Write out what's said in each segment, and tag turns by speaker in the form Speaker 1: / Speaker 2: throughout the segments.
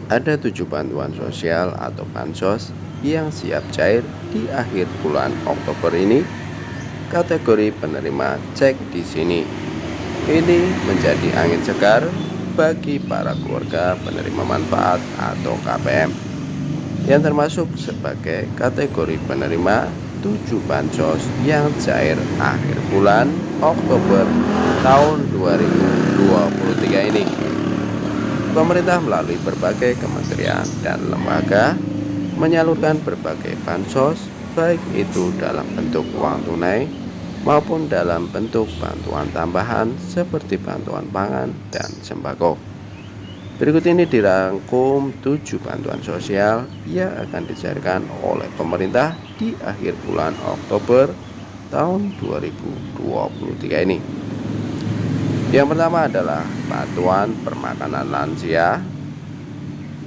Speaker 1: Ada 7 bantuan sosial atau bansos yang siap cair di akhir bulan Oktober ini. Kategori penerima cek di sini. Ini menjadi angin segar bagi para keluarga penerima manfaat atau KPM yang termasuk sebagai kategori penerima 7 bansos yang cair akhir bulan Oktober tahun 2023 ini. Pemerintah melalui berbagai kementerian dan lembaga menyalurkan berbagai bansos, baik itu dalam bentuk uang tunai maupun dalam bentuk bantuan tambahan seperti bantuan pangan dan sembako. Berikut ini dirangkum 7 bantuan sosial yang akan dicairkan oleh pemerintah di akhir bulan Oktober tahun 2023 ini. Yang pertama adalah bantuan permakanan lansia.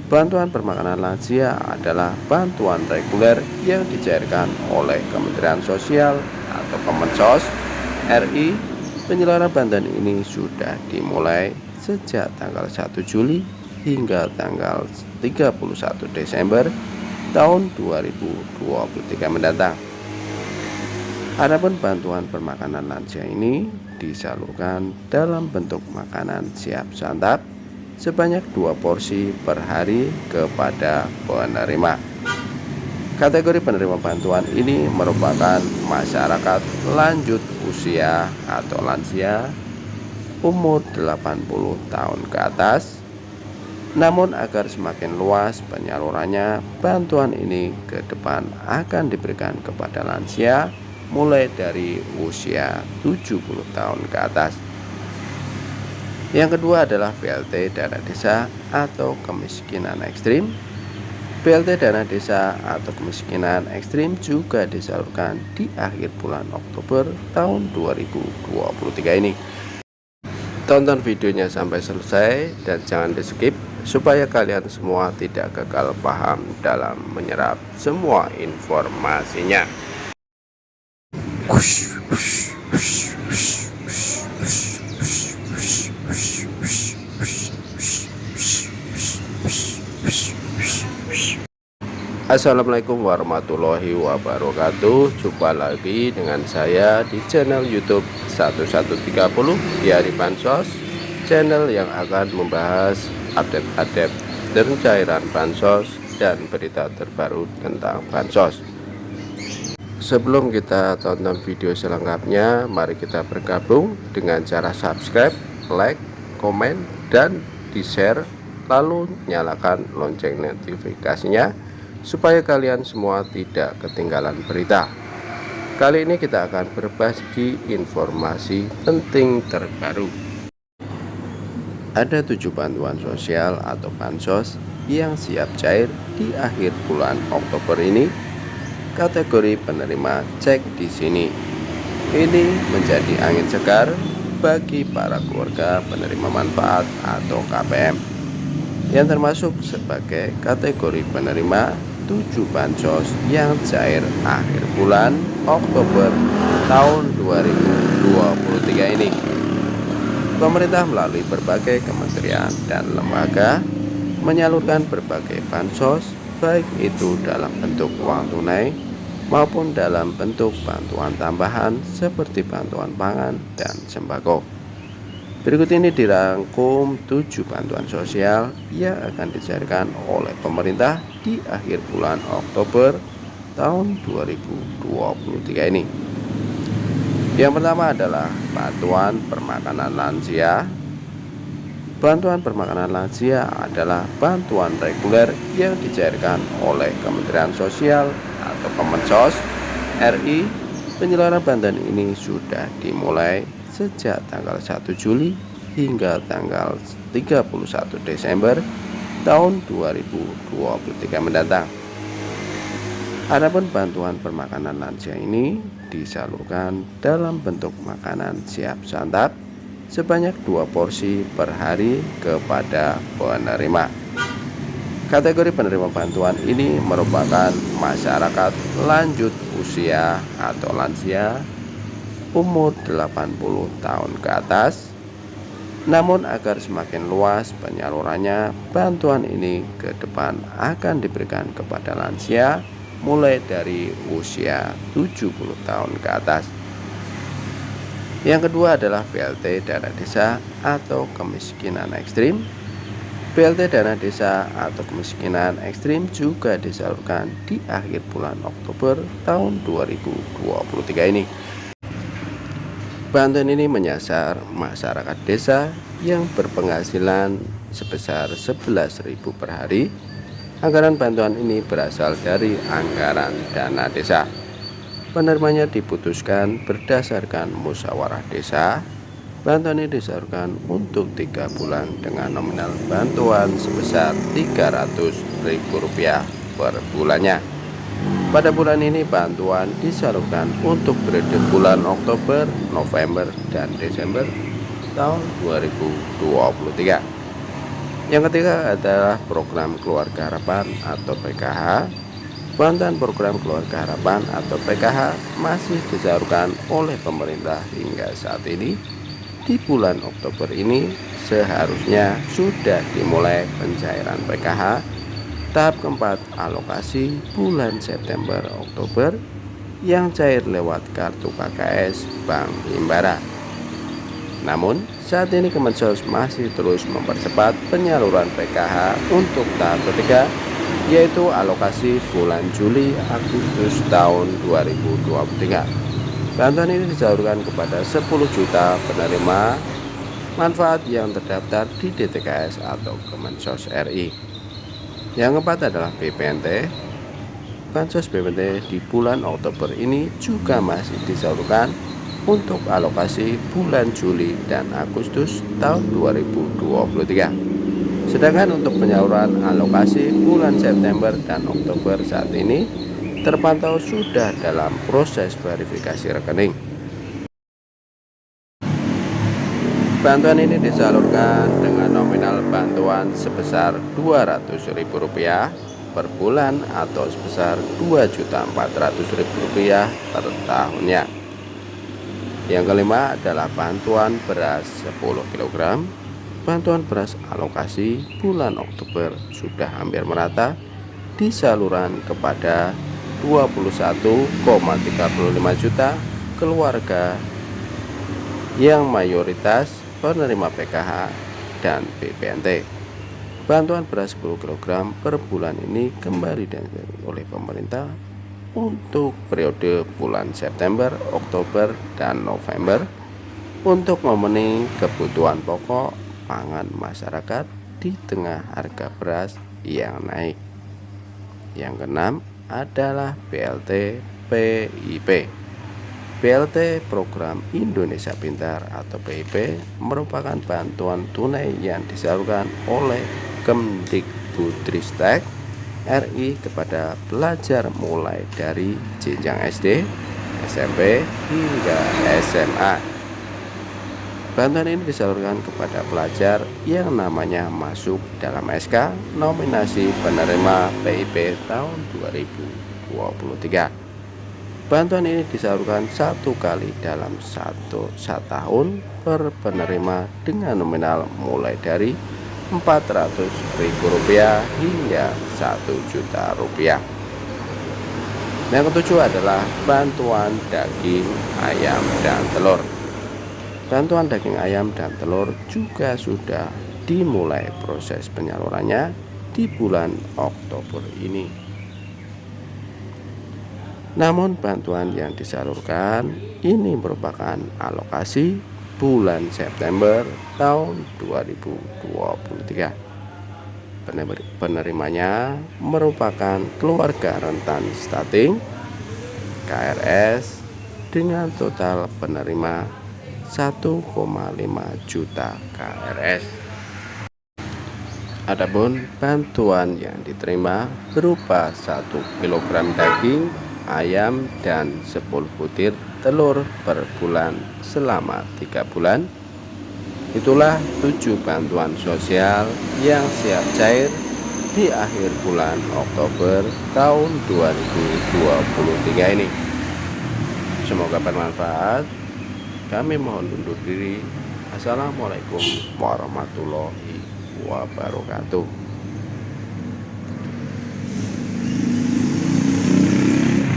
Speaker 1: Bantuan permakanan lansia adalah bantuan reguler yang dicairkan oleh Kementerian Sosial atau Kemensos RI. Penyaluran bantuan ini sudah dimulai sejak tanggal 1 Juli hingga tanggal 31 Desember tahun 2023 mendatang. Adapun bantuan permakanan lansia ini disalurkan dalam bentuk makanan siap santap sebanyak 2 porsi per hari kepada penerima. Kategori penerima bantuan ini merupakan masyarakat lanjut usia atau lansia umur 80 tahun ke atas. Namun agar semakin luas penyalurannya, bantuan ini ke depan akan diberikan kepada lansia mulai dari usia 70 tahun ke atas. Yang kedua adalah BLT dana desa atau kemiskinan ekstrim. BLT dana desa atau kemiskinan ekstrim juga disalurkan di akhir bulan Oktober tahun 2023 ini. Tonton videonya sampai selesai dan jangan di skip supaya kalian semua tidak gagal paham dalam menyerap semua informasinya. Assalamualaikum warahmatullahi wabarakatuh. Jumpa lagi dengan saya di channel YouTube 1130 Diari Bansos, channel yang akan membahas update dan cairan bansos dan berita terbaru tentang bansos. Sebelum kita tonton video selengkapnya, mari kita bergabung dengan cara subscribe, like, komen, dan di-share, lalu nyalakan lonceng notifikasinya supaya kalian semua tidak ketinggalan berita. Kali ini kita akan berbagi informasi penting terbaru. Ada 7 bantuan sosial atau bansos yang siap cair di akhir bulan Oktober ini. Kategori penerima cek di sini. Ini menjadi angin segar bagi para keluarga penerima manfaat atau KPM yang termasuk sebagai kategori penerima 7 bansos yang cair akhir bulan Oktober tahun 2023 ini. Pemerintah melalui berbagai kementerian dan lembaga menyalurkan berbagai bansos, baik itu dalam bentuk uang tunai maupun dalam bentuk bantuan tambahan seperti bantuan pangan dan sembako. Berikut ini dirangkum 7 bantuan sosial yang akan dicairkan oleh pemerintah di akhir bulan Oktober tahun 2023 ini. Yang pertama adalah bantuan permakanan lansia. Bantuan permakanan lansia adalah bantuan reguler yang dicairkan oleh Kementerian Sosial atau Kemensos RI. Penyaluran bantuan ini sudah dimulai sejak tanggal 1 Juli hingga tanggal 31 Desember tahun 2023 mendatang. Adapun bantuan permakanan lansia ini disalurkan dalam bentuk makanan siap santap sebanyak 2 porsi per hari kepada penerima. Kategori penerima bantuan ini merupakan masyarakat lanjut usia atau lansia umur 80 tahun ke atas. Namun agar semakin luas penyalurannya, bantuan ini ke depan akan diberikan kepada lansia mulai dari usia 70 tahun ke atas. Yang kedua adalah BLT Dana Desa atau Kemiskinan Ekstrim. BLT Dana Desa atau Kemiskinan Ekstrim juga disalurkan di akhir bulan Oktober tahun 2023 ini. Bantuan ini menyasar masyarakat desa yang berpenghasilan sebesar 11.000 per hari. Anggaran bantuan ini berasal dari anggaran dana desa. Penerimanya diputuskan berdasarkan musyawarah desa. Bantuan ini disalurkan untuk 3 bulan dengan nominal bantuan sebesar Rp300.000 per bulannya. Pada bulan ini bantuan disalurkan untuk periode bulan Oktober, November, dan Desember tahun 2023. Yang ketiga adalah program Keluarga Harapan atau PKH. Bantuan program Keluarga Harapan atau PKH masih disalurkan oleh pemerintah hingga saat ini. Di bulan Oktober ini seharusnya sudah dimulai pencairan PKH. Tahap keempat alokasi bulan September-Oktober yang cair lewat kartu KKS Bank Himbara. Namun saat ini Kemensos masih terus mempercepat penyaluran PKH untuk tahap ketiga, yaitu alokasi bulan Juli-Agustus tahun 2023. Bantuan ini disalurkan kepada 10 juta penerima manfaat yang terdaftar di DTKS atau Kemensos RI. Yang keempat adalah BPNT. Bansos BPNT di bulan Oktober ini juga masih disalurkan untuk alokasi bulan Juli dan Agustus tahun 2023. Sedangkan untuk penyaluran alokasi bulan September dan Oktober saat ini terpantau sudah dalam proses verifikasi rekening. Bantuan ini disalurkan dengan nominal bantuan sebesar Rp200.000 per bulan atau sebesar Rp2.400.000 per tahunnya. Yang kelima adalah bantuan beras 10 kg. Bantuan beras alokasi bulan Oktober sudah hampir merata di saluran kepada 21,35 juta keluarga yang mayoritas penerima PKH dan BPNT. Bantuan beras 10 kg per bulan ini kembali dianggarkan oleh pemerintah untuk periode bulan September, Oktober, dan November untuk memenuhi kebutuhan pokok pangan masyarakat di tengah harga beras yang naik. Yang keenam adalah BLT PIP. BLT Program Indonesia Pintar atau PIP merupakan bantuan tunai yang disalurkan oleh Kemdikbudristek RI kepada pelajar mulai dari jenjang SD, SMP, hingga SMA. Bantuan ini disalurkan kepada pelajar yang namanya masuk dalam SK nominasi penerima PIP tahun 2023. Bantuan ini disalurkan 1 kali dalam satu tahun per penerima dengan nominal mulai dari Rp400.000 hingga Rp1.000.000. Yang ketujuh adalah bantuan daging, ayam, dan telur. Bantuan daging ayam dan telur juga sudah dimulai proses penyalurannya di bulan Oktober ini. Namun bantuan yang disalurkan ini merupakan alokasi bulan September tahun 2023. Penerimanya merupakan keluarga rentan stunting KRS dengan total penerima 1,5 juta KRS. Adapun bantuan yang diterima berupa 1 kg daging ayam dan 10 butir telur per bulan selama 3 bulan. Itulah 7 bantuan sosial yang siap cair di akhir bulan Oktober tahun 2023 ini. Semoga bermanfaat. Kami mohon undur diri. Assalamualaikum warahmatullahi wabarakatuh.